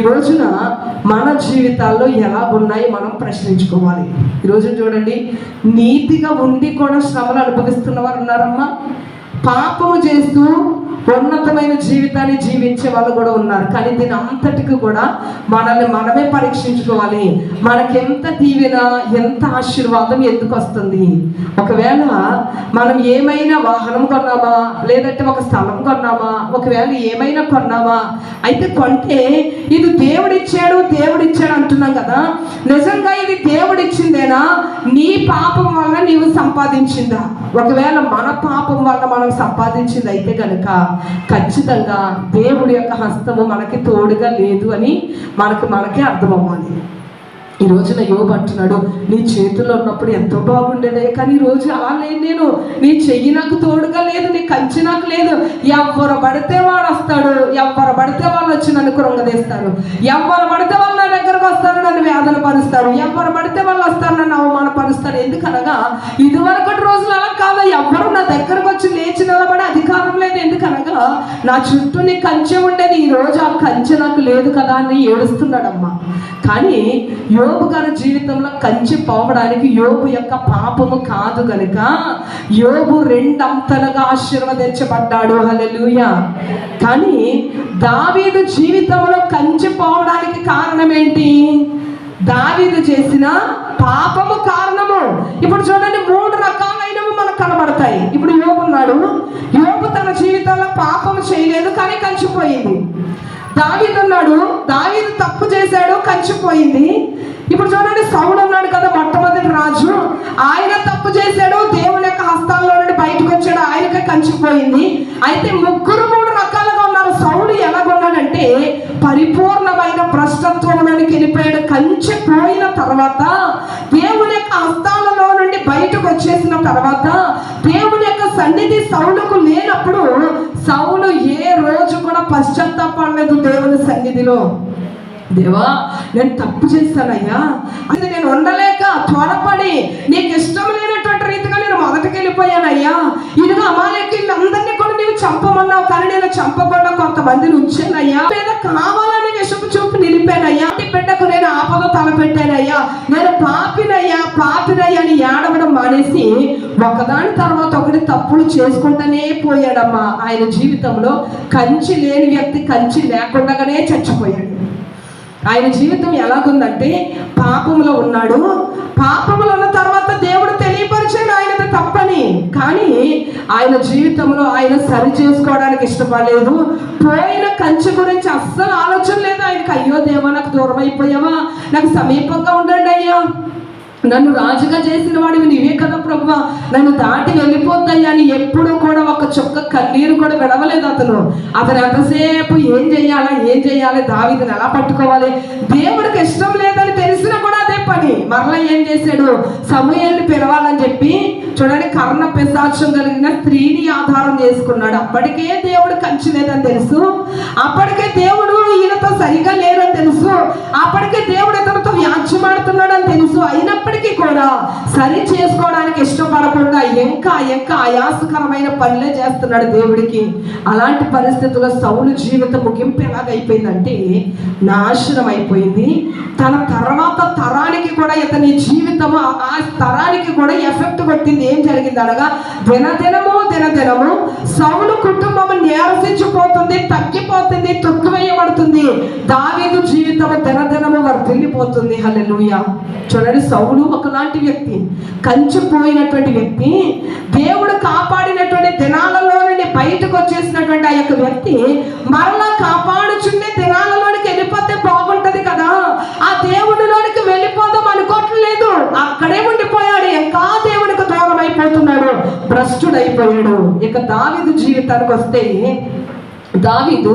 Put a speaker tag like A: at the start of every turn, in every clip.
A: రోజున మన జీవితాల్లో ఎలా ఉన్నాయి మనం ప్రశ్నించుకోవాలి. ఈరోజు చూడండి, నీతిగా ఉండి కూడా శ్రమలు అనుభవిస్తున్న వారు ఉన్నారమ్మా. పాపము చేస్తూ ఉన్నతమైన జీవితాన్ని జీవించే వాళ్ళు కూడా ఉన్నారు. కానీ దీని అంతటికి కూడా మనల్ని మనమే పరీక్షించుకోవాలి. మనకెంత దీవెన, ఎంత ఆశీర్వాదం ఎందుకు వస్తుంది? ఒకవేళ మనం ఏమైనా వాహనం కొన్నామా, లేదంటే ఒక స్థలం కొన్నామా, ఒకవేళ ఏమైనా కొన్నామా, అయితే కొంటే ఇది దేవుడిచ్చాడు అంటున్నాం కదా, నిజంగా ఇది దేవుడిచ్చిందేనా? నీ పాపం వల్ల నీవు సంపాదించిందా? ఒకవేళ మన పాపం వల్ల మనం సంపాదించింది అయితే కనుక ఖచ్చితంగా దేవుడి యొక్క హస్తము మనకి తోడుగా లేదు అని మనకే అర్థం అవ్వాలి. ఈ రోజున యోబు అంటున్నాడు, నీ చేతుల్లో ఉన్నప్పుడు ఎంతో బాగుండేదే, కానీ ఈరోజు అలా లేదు. నేను నీ చెయ్యి నాకు తోడుగా లేదు, నీ కంచి నాకు లేదు. ఎవరు పడితే వాడు వస్తాడు, ఎవరు పడితే వాళ్ళు వచ్చి నన్ను కృంగదీస్తారు, ఎవరు పడితే వాళ్ళు నా దగ్గరకు వస్తారు, నన్ను వేదన పరుస్తారు, ఎవరు పడితే వాళ్ళు వస్తారు, నన్ను అవమానపరుస్తారు. ఎందుకనగా ఇదివరకటి రోజులు అలా కాదు, ఎవరు నా దగ్గరకు వచ్చి లేచి నిలబడే అధికారం లేదు. ఎందుకనగా నా చుట్టూ నీ కంచె ఉండేది, ఈ రోజు ఆ కంచె నాకు లేదు కదా అని ఏడుస్తున్నాడమ్మా. కానీ యోబు గారి జీవితంలో కంచి పోవడానికి యోబు యొక్క పాపము కాదు గనుక యోబు రెండంతలుగా ఆశీర్వదించబడ్డాడు. హల్లెలూయా. కానీ దావీదు జీవితంలో కంచి పోవడానికి కారణం ఏంటి? దావీదు చేసిన పాపము కారణము. ఇప్పుడు చూడండి, 3 రకాలైనవి మనకు కనబడతాయి. ఇప్పుడు యోబు ఉన్నాడు, యోబు తన జీవితంలో పాపము చేయలేదు కానీ కంచిపోయింది. దావీదు ఉన్నాడు, దావీదు తప్పు చేశాడు, కంచిపోయింది. ఇప్పుడు చూడండి, సౌలు ఉన్నాడు కదా, మొట్టమొదటి రాజు, ఆయన తప్పు చేశాడు, దేవుని యొక్క హస్తాల్లో నుండి బయటకు వచ్చాడు, ఆయనకే కంచిపోయింది. అయితే 3 రకాలుగా ఉన్నారు. సౌలు ఎలాగొన్నాడంటే పరిపూర్ణమైన భ్రష్టత్వంలోనికి వెళ్ళిపోయాడు. కంచిపోయిన తర్వాత దేవుని యొక్క హస్తాలలో నుండి బయటకు వచ్చేసిన తర్వాత దేవుని యొక్క సన్నిధి సౌలుకు లేనప్పుడు సౌలు ఏ రోజు కూడా పశ్చాత్తాపడలేదు దేవుని సన్నిధిలో. దేవా, నేను తప్పు చేస్తానయ్యా, అది నేను ఉండలేక త్వరపడి నీకు ఇష్టం లేనటువంటి రీతిగా నేను మొదటికి వెళ్ళిపోయానయ్యా. ఇదిగో అమాలేకీయులందరినీ కూడా నీవు చంపమన్నావు, కానీ నేను చంపకుండా కొంతమందిని ఉంచానయ్యా, లేదా కావాలని విషపు చూపు నిలిపానయ్యా, బిడ్డకు నేను ఆపద తలపెట్టానయ్యా, నేను పాపినయ్యా అని ఏడవడం మానేసి ఒకదాని తర్వాత ఒకటి తప్పులు చేసుకుంటూనే పోయాడమ్మా. ఆయన జీవితంలో కంచి లేని వ్యక్తి కంచి లేకుండానే చచ్చిపోయాడు. ఆయన జీవితం ఎలాగుందంటే పాపంలో ఉన్నాడు, పాపంలో ఉన్న తర్వాత దేవుడు తెలియపరిచాడు ఆయనది తప్పని, కానీ ఆయన జీవితంలో ఆయన సరి చేసుకోవడానికి ఇష్టపడలేదు. పోయిన కంచె గురించి అస్సలు ఆలోచన లేదు ఆయనకు. అయ్యో దేవా, నాకు దూరం అయిపోయావా, నాకు సమీపంగా ఉండండి అయ్యా, నన్ను రాజుగా చేసిన వాడివి నీవే కదా ప్రభువా, నన్ను దాటి వెళ్ళిపోతాయి అని ఎప్పుడూ కూడా ఒక చుక్క కన్నీరు కూడా విడవలేదు అతను. ఎంతసేపు ఏం చెయ్యాలి, దావీదుని ఎలా పట్టుకోవాలి, దేవుడికి ఇష్టం లేదని తెలిసినా కూడా అదే పని. మరలా ఏం చేశాడు, సమూయేలుని పిలవాలని చెప్పి చూడండి, కర్ణ పిశాచం కలిగిన స్త్రీని ఆధారం చేసుకున్నాడు. అప్పటికే దేవుడు కంచి లేదని తెలుసు, అప్పటికే దేవుడు ఈయనతో సరిగా లేదని తెలుసు, అప్పటికే దేవుడు ఇతనితో వ్యాజ్యమాడుతున్నాడని తెలుసు. అయినప్పటికీ కూడా సరి చేసుకోవడానికి ఇష్టపడకుండా ఇంకా ఆయాసకరమైన పనులే చేస్తున్నాడు దేవుడికి. అలాంటి పరిస్థితుల్లో సౌలు జీవితం ముగింపు ఎలాగైపోయిందంటే నాశనం అయిపోయింది. తన తర్వాత తరానికి కూడా ఇతని జీవితము ఆ తరానికి కూడా ఎఫెక్ట్ కొట్టింది. ఏం జరిగింది అనగా దినదినము సౌలు కుటుంబం నీరసించిపోతుంది, తగ్గిపోతుంది, తొక్కివేయబడుతుంది. దావీదు జీవితము దినదినము వర్ధిల్లిపోతుంది. హల్లెలూయా. చూడండి, సౌలు ఒకలాంటి వ్యక్తి, కంచిపోయినటువంటి వ్యక్తి, దేవుడు కాపాడినటువంటి దినాలలో నుండి బయటకు వచ్చేసినటువంటి ఆ యొక్క వ్యక్తి మరలా కాపాడుచుండే దినాలలోనికి వెళ్ళిపోతే బాగుంటది కదా, ఆ దేవుడిలోనికి వెళ్ళిపోదాం అనుకోవట్లేదు, అక్కడే ఉండిపోయాడు, ఇంకా దేవుడికి దూరం అయిపోతున్నాడు, భ్రష్టుడైపోయాడు. ఇక దావీదు జీవితానికి వస్తే, దావీదు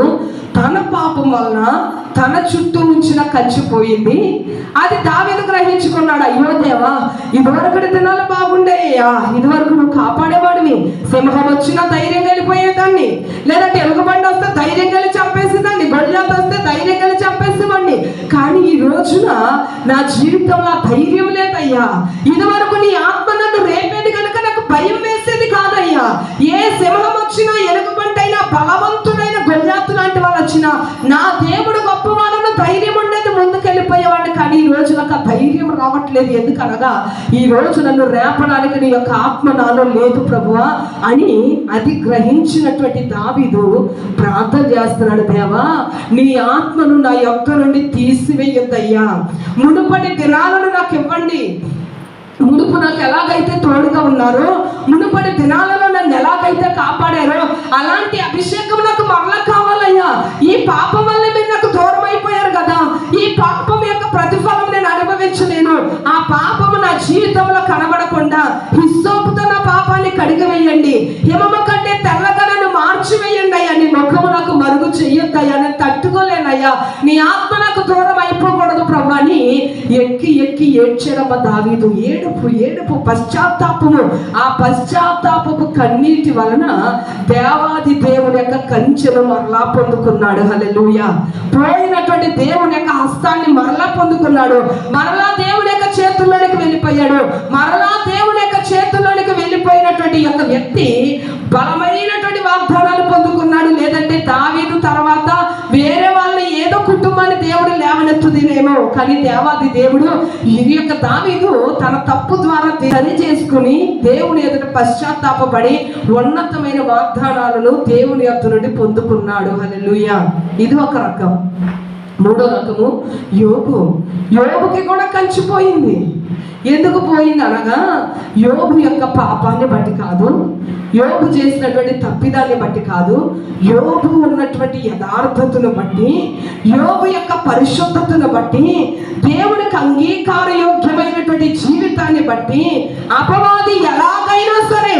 A: తన పాపం వలన తన చుట్టూ ఉంచిన కంచిపోయింది. అది దావీదు గ్రహించుకున్నాడు. అయ్యో దేవా, ఇదివరకటి దినాలు బాగుండేయ్యా, ఇదివరకు నువ్వు కాపాడేవాడివి, సింహం వచ్చినా ధైర్యంగా వెళ్ళిపోయేదాన్ని, లేదంటే ఎలుగుబండి వస్తే ధైర్యంగా వెళ్ళి చంపేసేదాన్ని, గొల్లియాతు వస్తే ధైర్యంగా వెళ్ళి చంపేసేవాడిని. కానీ ఈ రోజున నా జీవితంలో ధైర్యం లేదయ్యా. ఇదివరకు నీ ఆత్మ నన్ను రేపేది కనుక నాకు భయం వేసేది కాదయ్యా. ఏ సింహం వచ్చినా, ఎలుగుబంటి అయినా, బలవంతుడైన గొల్లియాతు లాంటి వాళ్ళు వచ్చినా, నా దేవుడు గొప్పవాడను ధైర్యం ఉండేది, ముందుకెళ్ళిపోయేవాడిని. కానీ ఈ రోజు నాకు ఆ ధైర్యం రావట్లేదు. ఎందుకనగా ఈ రోజు నన్ను రేపడానికి నీ యొక్క ఆత్మ నాలో లేదు ప్రభువా అని అది గ్రహించినటువంటి దావీదు ప్రార్థన చేస్తున్నాడు. దేవా, నీ ఆత్మను నా యొక్క నుండి తీసివేయొద్దయ్యా. మునుపటి దినాలను నాకు ఇవ్వండి. మునుపు నాకు ఎలాగైతే తోడుగా ఉన్నారో, మునుపటి దినాలలో నన్ను ఎలాగైతే కాపాడారో అలాంటి అభిషేకం నాకు మరలా కావాలయ్యా. ఈ పాపం వల్ల మీరు నాకు దూరం అయిపోయారు కదా, ఈ పాపం యొక్క ప్రతిఫలం నేను అనుభవించలేను. ఆ పాపము నా జీవితంలో కనబడకుండా హిస్సోపుతో నా పాపాన్ని కడిగివేయండి, హిమము కంటే తెల్లగా నన్ను మార్చివేయండి అయ్యా. నీ ముఖము నాకు మరుగు చెయ్యొద్దయ్యా, నేను తట్టుకోలేనయ్యా, నీ ఆత్మ నాకు దూరం అయిపోకూడదు ప్రభు అని ఎక్కి ఎక్కి ఏడ్చాడమ్మ దావీదు. ఏడుపు పశ్చాత్తాపము. ఆ పశ్చాత్తాపపు కన్నీటి వలన దేవాది దేవుని యొక్క కంచెను మరలా పొందుకున్నాడు. హల్లెలూయా. పోయినటువంటి దేవుని యొక్క హస్తాన్ని మరలా పొందుకున్నాడు. మరలా దేవుని యొక్క చేతుల్లోనికి వెళ్ళిపోయాడు. మరలా దేవుని యొక్క చేతుల్లోనికి వెళ్ళిపోయినటువంటి యొక్క వ్యక్తి బలమైనటువంటి వాగ్దానాలు పొందుకున్నాడు. లేదంటే దావీదు తర్వాత వేరే వాళ్ళని ఏదో కుటుంబాన్ని దేవుడు లేవనెత్తుదేమో, కానీ దేవాది దేవుడు ఈ యొక్క దావీదు తన తప్పు ద్వారా సరి చేసుకుని దేవుని ఎదుట పశ్చాత్తాపపడి ఉన్నతమైన వాగ్దానాలను దేవుని యొద్ద నుండి పొందుకున్నాడు. హల్లెలూయా. ఇది ఒక రకం. మూడో రకము యోబుకి కూడా కంచిపోయింది. ఎందుకు పోయింది అనగా, యోబు యొక్క పాపాన్ని బట్టి కాదు, యోబు చేసినటువంటి తప్పిదాన్ని బట్టి కాదు, యోబు ఉన్నటువంటి యథార్థతను బట్టి, యోబు యొక్క పరిశుద్ధతను బట్టి, దేవునికి అంగీకారయోగ్యమైనటువంటి జీవితాన్ని బట్టి అపవాది ఎలాగైనా సరే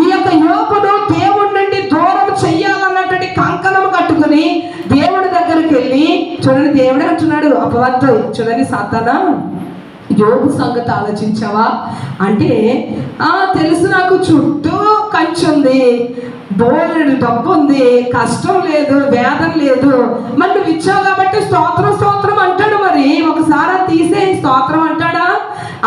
A: ఈ యొక్క యోబును దేవుడి నుండి దూరం చెయ్యాలన్నటువంటి కంకణం కట్టుకుని దేవుడి దగ్గరికి వెళ్ళి, చూడండి దేవుడే అంటున్నాడు అపవాదితో, చూడండి సాతానా, యోబు సంగతి ఆలోచించావా అంటే, తెలుసు నాకు చుట్టూ కంచె ఉంది, బోలెడు డబ్బు ఉంది, కష్టం లేదు, వేదన లేదు, మరి నువ్వు ఇచ్చావు కాబట్టి స్తోత్రం స్తోత్రం అంటాడు. మరి ఒకసారి తీసే స్తోత్రం అంటాడా?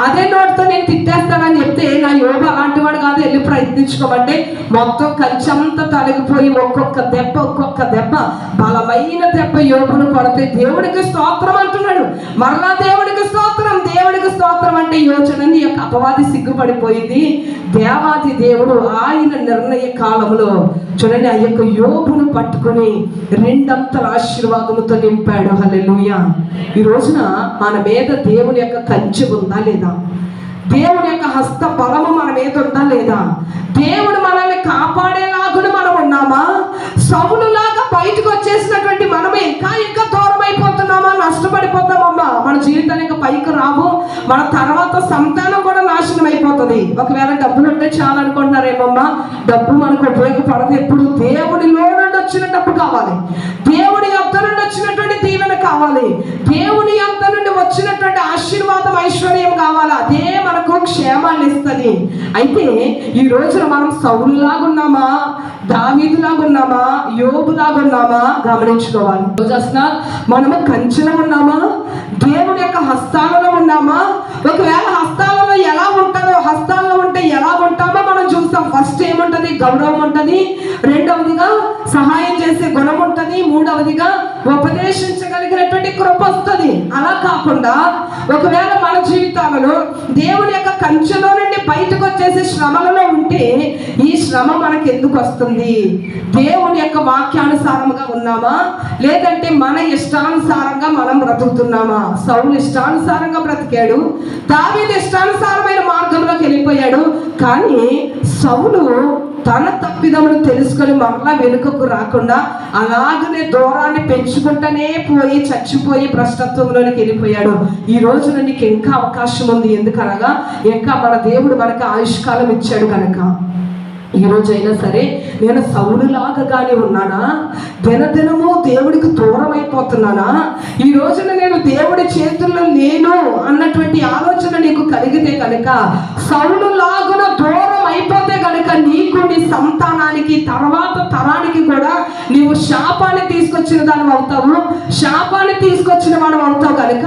A: అదే నోటితో నేను తిట్టేస్తానని చెప్తే నా యోబు అలాంటి వాడు కాదు, వెళ్ళి ప్రయత్నించుకోమంటే మొత్తం కంచెంతా తొలగిపోయి ఒక్కొక్క దెబ్బ బలమైన దెబ్బ యోబును కొడితే దేవుడికి స్తోత్రం అంటున్నాడు. మరలా దేవుడికి స్తోత్రం అంటే యోచనని యొక్క అపవాది సిగ్గుపడిపోయింది. దేవాది దేవుడు ఆయన నిర్ణయ కాలంలో చూడండి ఆ యొక్క యోబును పట్టుకొని రెండంతల ఆశీర్వాదముతో నింపాడు. హల్లెలూయా. ఈ రోజున మన మీద దేవుని యొక్క కంచె ఉందా లేదా? దేవుని యొక్క హస్త బలము మన మీద ఉందా లేదా? దేవుడు మనల్ని కాపాడేలాగున మనం ఉన్నామా? సౌలులాగా బయటకు వచ్చేసినటువంటి మనమే ఇంకా దూరం అయిపోతున్నామా? నష్టపడిపోతామమ్మా. మన జీవితాన్ని ఇంకా పైకి రావు. మన తర్వాత సంతానం కూడా నాశనం అయిపోతుంది. ఒకవేళ డబ్బులు ఉంటే చాలు అనుకుంటున్నారేమమ్మా. డబ్బు మనకు ఉపయోగపడదు. ఎప్పుడు దేవుడిలో నుండి వచ్చిన డబ్బు కావాలి, దేవుడి యొద్ద నుండి వచ్చినటువంటి దీవెన కావాలి, దేవుని యొద్ద నుండి వచ్చినటువంటి ఆశీర్వాదం ఐశ్వర్యం కావాలి. అదే మనకు క్షేమాన్ని ఇస్తుంది. అయితే ఈ రోజున మనం సౌలులాగున్నామా, దావీదులాగున్నామా, యోబులాగున్నామా గమనించుకోవాలి. రోజు అసలు మనము కంచెలో ఉన్నామా, దేవుని యొక్క హస్తాలలో ఉన్నామా? ఒకవేళ హస్తాలలో ఎలా ఉంటుందో, హస్తాలలో ఉంటే ఎలా ఉంటామో మనం చూస్తాం. ఫస్ట్ ఏముంటది? గౌరవం ఉంటుంది. రెండవదిగా సహాయం చేసే గుణం ఉంటుంది. మూడవదిగా ఉపదేశించగలిగినటువంటి కృప వస్తుంది. అలా కాకుండా ఒకవేళ మన జీవితాలలో దేవుని యొక్క కంచెలో నుండి బయటకు వచ్చేసి శ్రమలలో ఉంటే ఈ శ్రమ మనకి ఎందుకు వస్తుంది? దేవుని యొక్క వాక్యానుసారంగా ఉన్నామా, లేదంటే మన ఇష్టానుసారంగా మనం బ్రతుకుతున్నామా? సౌలు ఇష్టానుసారంగా బ్రతికాడు, దావీదు ఇష్టానుసారమైన మార్గంలోకి వెళ్ళిపోయాడు. కానీ సౌలు తన తప్పిదమును తెలుసుకొని మరలా వెనుకకు రాకుండా అలాగనే దూరాన్ని పెంచుకుంటూనే పోయి చచ్చిపోయి భ్రష్టత్వంలోనికి వెళ్ళిపోయాడు. ఈ రోజున నీకు ఇంకా అవకాశం ఉంది. ఎందుకనగా ఇంకా మన దేవుడు మనకు ఆయుష్కాలం ఇచ్చాడు కనుక ఈ రోజైనా సరే నేను సౌలులాగానే ఉన్నానా? దినదినము దేవుడికి దూరం అయిపోతున్నానా? ఈ రోజున నేను దేవుడి చేతుల్లో లేను అన్నటువంటి ఆలోచన నీకు కలిగితే కనుక, సౌలులాగున దూరం అయిపోతే కనుక నీకు, నీ సంతానానికి, తర్వాత తరానికి కూడా నీవు శాపాన్ని తీసుకొచ్చిన దాని అవుతావు, శాపాన్ని తీసుకొచ్చిన వాడు అవుతావు. కనుక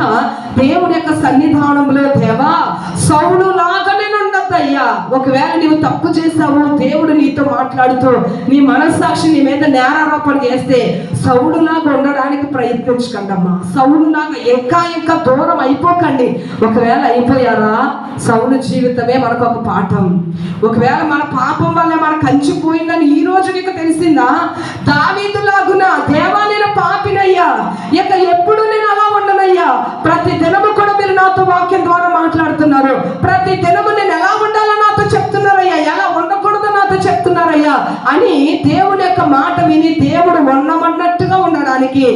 A: దేవుని యొక్క సన్నిధానంలో దేవా సౌలులాగా నేను ఉండద్దు అయ్యా, ఒకవేళ నీవు తప్పు చేస్తావు, దేవుడు నీతో మాట్లాడుతూ నీ మనస్సాక్షి నీ మీద నేరారోపణ చేస్తే సౌలులాగా ఉండడానికి ప్రయత్నించకండమ్మా. సౌలులాగా ఇంకా దూరం అయిపోకండి. ఒకవేళ అయిపోయారా, సౌలు జీవితమే మనకు ఒక పాఠం. ఒకవేళ మన పాపం వల్ల మన కంచిపోయిందని ఈ రోజు నీకు తెలిసిందా, దావీదులాగున దేవా నేను పాపినయ్యా, ఇక ఎప్పుడు నేను అలా ఉండనయ్యా, ప్రతి దినము కూడా మీరు నాతో వాక్యం ద్వారా మాట్లాడుతున్నారు, ప్రతి దినము నేను ఎలా ఉండాలో నాతో చెప్తున్నారయ్యా, ఎలా ఉండకూడదో నాతో చెప్తున్నారయ్యా అని దేవుని యొక్క మాట విని దేవుడు ఉండమన్నట్టుగా ఉండడానికి,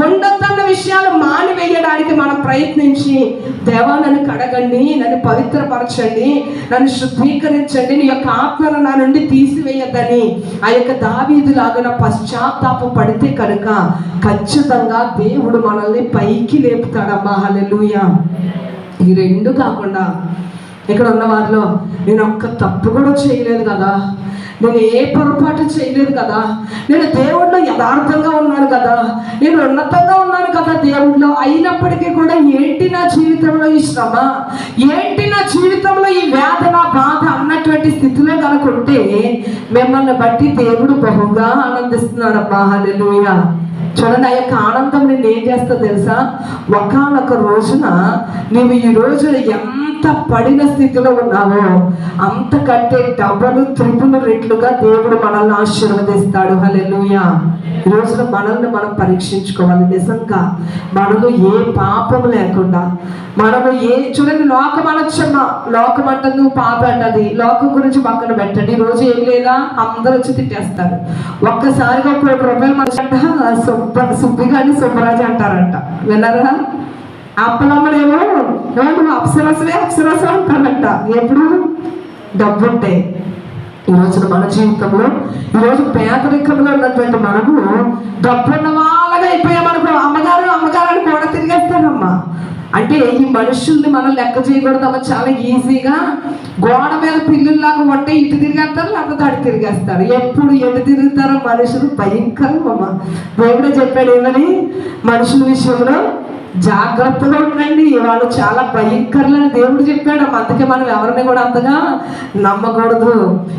A: ఉండొద్దన్న విషయాలు మానివేయడానికి మనం ప్రయత్నించి, దేవా నన్ను కడగండి, నన్ను పవిత్రపరచండి, నన్ను శుద్ధీకరించండి, నీ యొక్క ఆత్మను నా నుండి తీసివేయద్దని ఆ యొక్క దావీదులాగా పశ్చాత్తాపం పడితే కనుక ఖచ్చితంగా దేవుడు మనల్ని పైకి లేపుతాడమ్మా. హల్లెలూయా. ఈ రెండు కాకుండా ఇక్కడ ఉన్న వారిలో నేను ఒక్క తప్పు కూడా చేయలేదు కదా, నేను ఏ పొరపాటు చేయలేదు కదా, నేను దేవుడిలో యథార్థంగా ఉన్నాను కదా, నేను ఉన్నతంగా ఉన్నాను కదా దేవుడిలో, అయినప్పటికీ కూడా ఏంటి నా జీవితంలో ఈ శ్రమ, ఏంటి నా జీవితంలో ఈ వేదన బాధ అన్నటువంటి స్థితిలో కనుకుంటే మిమ్మల్ని బట్టి దేవుడు బహుగా ఆనందిస్తున్నాడమ్మా. హల్లెలూయా. చూడండి, ఆ యొక్క ఆనందం నేను ఏం చేస్తా తెలుసా, ఒకానొక రోజున నీవు ఈ రోజు ఎంత పడిన స్థితిలో ఉన్నావో అంతకంటే డబుల్ త్రిపుల్ రెట్లుగా దేవుడు మనల్ని ఆశీర్వదిస్తాడు. హల్లెలూయా. ఈ రోజున మనల్ని మనం పరీక్షించుకోవాలి. నిజంగా మనలో ఏ పాపము లేకుండా, మనము చూడండి, లోకం అనొచ్చమ్మా, లోకం అంటే నువ్వు పాప అంటది, లోకం గురించి పక్కన పెట్టండి. ఈ రోజు ఏం లేదా, అందరూ వచ్చి తిట్టేస్తారు. ఒక్కసారిగా 1 రూపాయలు మన సుబ్బిగాని శుభ్రాజు అంటారంట, విన్నారా? అప్పలమ్మనేమో నువ్వు అప్సరసవే అప్సరస అంటారంట. ఎప్పుడు డబ్బుంటే. ఈ రోజున మన జీవితంలో ఈరోజు పేదరికంలో ఉన్నటువంటి మనము డబ్బున్న వాళ్ళగా అయిపోయామనుకో, అమ్మగారు అమ్మగారు అని కూడా తిరిగేస్తానమ్మా. అంటే ఈ మనుషుల్ని మనం లెక్క చేయకూడదమ్మా. చాలా ఈజీగా గోడ మీద పిల్లుల్లాగా ఉంటే ఇటు తిరిగేస్తారు, లేకపోతే అటు తిరిగేస్తారు. ఎప్పుడు ఎటు తిరుగుతారో మనుషులు భయంకరం అమ్మ. దేవుడే చెప్పాడు ఏమని, మనుషుల విషయంలో జాగ్రత్తగా ఉండండి, వాళ్ళు చాలా భయంకరులని దేవుడు చెప్పాడు. అందుకే మనం ఎవరిని కూడా అంతగా నమ్మకూడదు.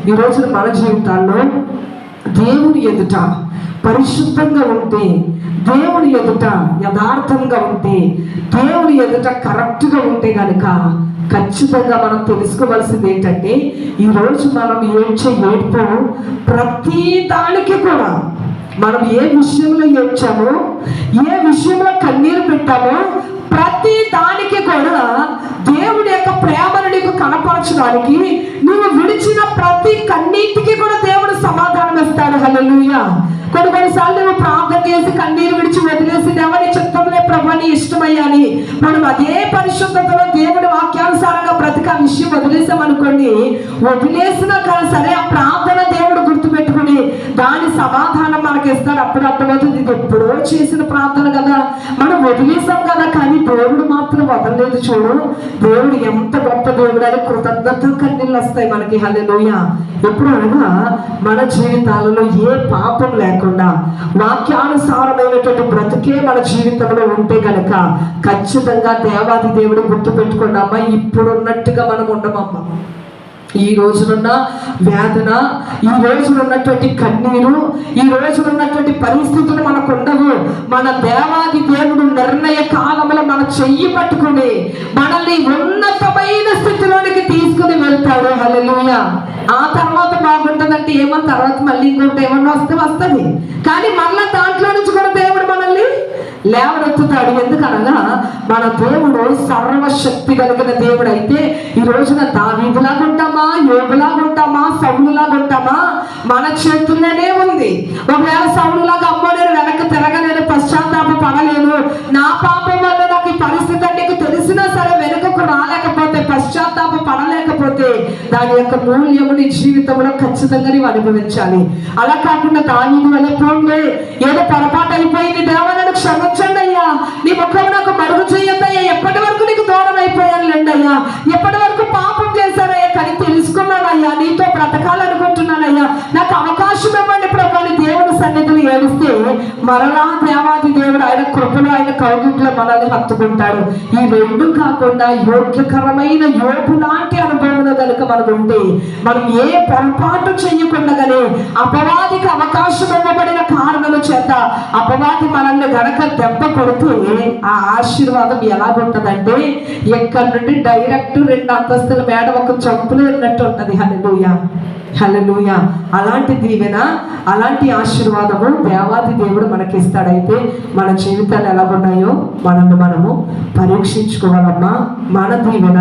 A: ఈ రోజున మన జీవితాల్లో దేవుని ఎదుట పరిశుద్ధంగా ఉంటే, దేవుని ఎదుట యథార్థంగా ఉంటే, దేవుని ఎదుట కరెక్ట్గా ఉంటే కనుక ఖచ్చితంగా మనం తెలుసుకోవాల్సింది ఏంటంటే, ఈరోజు మనం ఏడ్చే ఏడ్పు ప్రతి దానికి కూడా, మనం ఏ విషయంలో ఏడ్చామో, ఏ విషయంలో కన్నీరు పెట్టామో ప్రతి దానికి కూడా దేవుడి యొక్క ప్రేమను నీకు కనపరచడానికి, నువ్వు విడిచిన ప్రతి కన్నీటికి కూడా దేవుడు సమాధానం ఇస్తాడు. హల్లెలూయా. కొన్నిసార్లు నువ్వు ప్రార్థన చేసి కన్నీరు విడిచి వదిలేసి, దేవని చిత్తంలే ప్రభు నీ ఇష్టమయ్యాని మనం అదే పరిశుద్ధతలో దేవుడి వాక్యానుసారంగా బ్రతిక విషయం వదిలేసామనుకోండి, వదిలేసినా కానీ సరే ఆ ప్రార్థన దేవుడు గుర్తుపెట్టుకుని దాని సమాధానం మనకి ఇస్తాడు. అప్పుడు అర్థమవుతుంది, ఇది ఎప్పుడో చేసిన ప్రార్థన కదా, మనం వదిలేసాం కదా, కానీ దేవుడు మాత్రం వదలలేదు. చూడు, దేవుడు ఎంత గొప్ప దేవుడు అని కృతజ్ఞత కన్నీళ్ళు వస్తాయి మనకి. హల్లెలూయా. ఎప్పుడు అనగా మన జీవితాలలో ఏ పాపం లేకుండా వాక్యానుసారమైనటువంటి బ్రతుకే మన జీవితంలో ఉంటే కనుక ఖచ్చితంగా దేవాది దేవుడు గుర్తు పెట్టుకున్నామా, ఇప్పుడున్నట్టుగా మనం ఉండమమ్మా. ఈ రోజునున్న వేదన, ఈ రోజునున్నటువంటి కన్నీరు, ఈ రోజునున్నటువంటి పరిస్థితులు మనకు ఉండవు. మన దేవాది దేవుడు నిర్ణయ కాలంలో మన చెయ్యి పట్టుకుని మనల్ని ఉన్నతమైన స్థితిలోనికి తీసుకుని వెళ్తాడు. హల్లెలూయా. ఆ తర్వాత బాగుంటుందంటే ఏమో, తర్వాత మళ్ళీ ఇంకొకటి ఏమన్నా వస్తుంది, కానీ మళ్ళీ దాంట్లో నుంచి కూడా దేవుడు మనల్ని లేవనెత్తుతాడు. ఎందుకనగా మన దేవుడు సర్వశక్తి కలిగిన దేవుడు అయితే ఈ రోజున దావీదులాగా ఉంటామా, యోబులాగా ఉంటామా, సౌలులాగా ఉంటామా, మన చేతుల్లోనే ఉంది. ఒకవేళ సౌలులాగా అమ్మో నేను వెనక్కి తిరగలేను, పశ్చాత్తాప పడలేను, నా పాపం వల్ల నాకు ఈ పరిస్థితి నీకు తెలిసినా సరే వెనుకకు రాలేకపోతే, పశ్చాత్తాప పడలేకపోతే దాని యొక్క మూల్యము నీ జీవితంలో ఖచ్చితంగా నీవు అనుభవించాలి. అలా కాకుండా దావీదు వెళ్ళిపోండి, ఏదో పొరపాటు అయిపోయింది, దేవాలను క్షమించండి అయ్యా, నీ ముఖం నాకు మరుగు చేయొద్దయ్యా, ఎప్పటి వరకు నీకు దూరం అయిపోయాను లేండి అయ్యా, ఎప్పటి వరకు పాపం చేశానయ్యా, కానీ తెలుసుకున్నానయ్యా, నీతో బ్రతకాలనుకుంటున్నానయ్యా, నాకు అవకాశం ఇవ్వండి ప్రభు అని దేవుని సన్నిధిని ఏడిస్తే మరలా దేవాది దేవుడు ఆయన కృపలో ఆయన కౌగిట్లో మనల్ని హత్తుకుంటాడు. ఈ రెండు కాకుండా యోగ్యకరమైన యోగు లాంటి అనుభవంలో కనుక మనకు ఉంటే, మనం ఏ పొరపాటు చెయ్యకుండానే అపవాదికి అవకాశం ఇవ్వబడిన కారణం చేత అపవాది మనల్ని గనక దెబ్బ కొడుతూ ఆ ఆశీర్వాదం ఎలాగుంటదంటే ఎక్కడి నుండి డైరెక్ట్ 2 అంతస్తుల మేడ ఒక చంపులు ఉన్నట్టు ఉంటది. హల్లెలూయా, హల్లెలూయా. అలాంటి దీవెన, అలాంటి ఆశీర్వాదము దేవాది దేవుడు మనకిస్తాడైతే మన జీవితాలు ఎలాగున్నాయో మనము పరీక్షించుకోవాలమ్మా. మన దీవెన,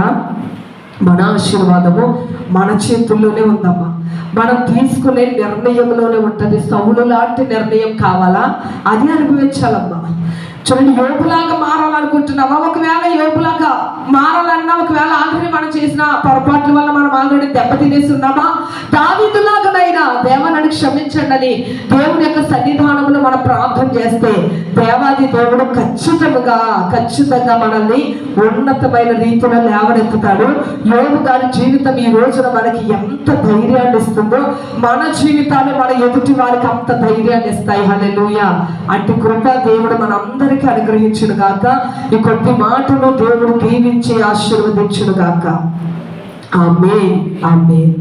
A: మన ఆశీర్వాదము మన చేతుల్లోనే ఉందమ్మా. మనం తీసుకునే నిర్ణయంలోనే ఉంటుంది. సౌలు లాంటి నిర్ణయం కావాలా, అది అనుభవించాలమ్మా. చూడండి, యోగులాగా మారాలనుకుంటున్నావా? ఒకవేళ యోగులాగా మారాలన్నా, ఒకవేళ ఆల్రెడీ మనం చేసిన పొరపాట్ల వల్ల మనం ఆల్రెడీ దెబ్బతినేసి ఉన్నామా, దావీదులాగానైనా దేవా నన్ను క్షమించండి అని దేవుని యొక్క సన్నిధానంలో మనం ప్రార్థన చేస్తే దేవాది దేవుడు ఖచ్చితంగా మనల్ని ఉన్నతమైన రీతిలో లేవనెత్తుతాడు. యోగు గారి జీవితం ఈ రోజున మనకి ఎంత ధైర్యాన్ని ఇస్తుందో, మన జీవితాలు మన ఎదుటి వారికి అంత ధైర్యాన్ని ఇస్తాయి. హల్లెలూయా. అట్టి కృప దేవుడు మనందరికీ అనుగ్రహించును గాక. ఈ కొద్ది మాటలు దేవుడు దీవించి ఆశీర్వదించును గాక. ఆమేన్, ఆమేన్.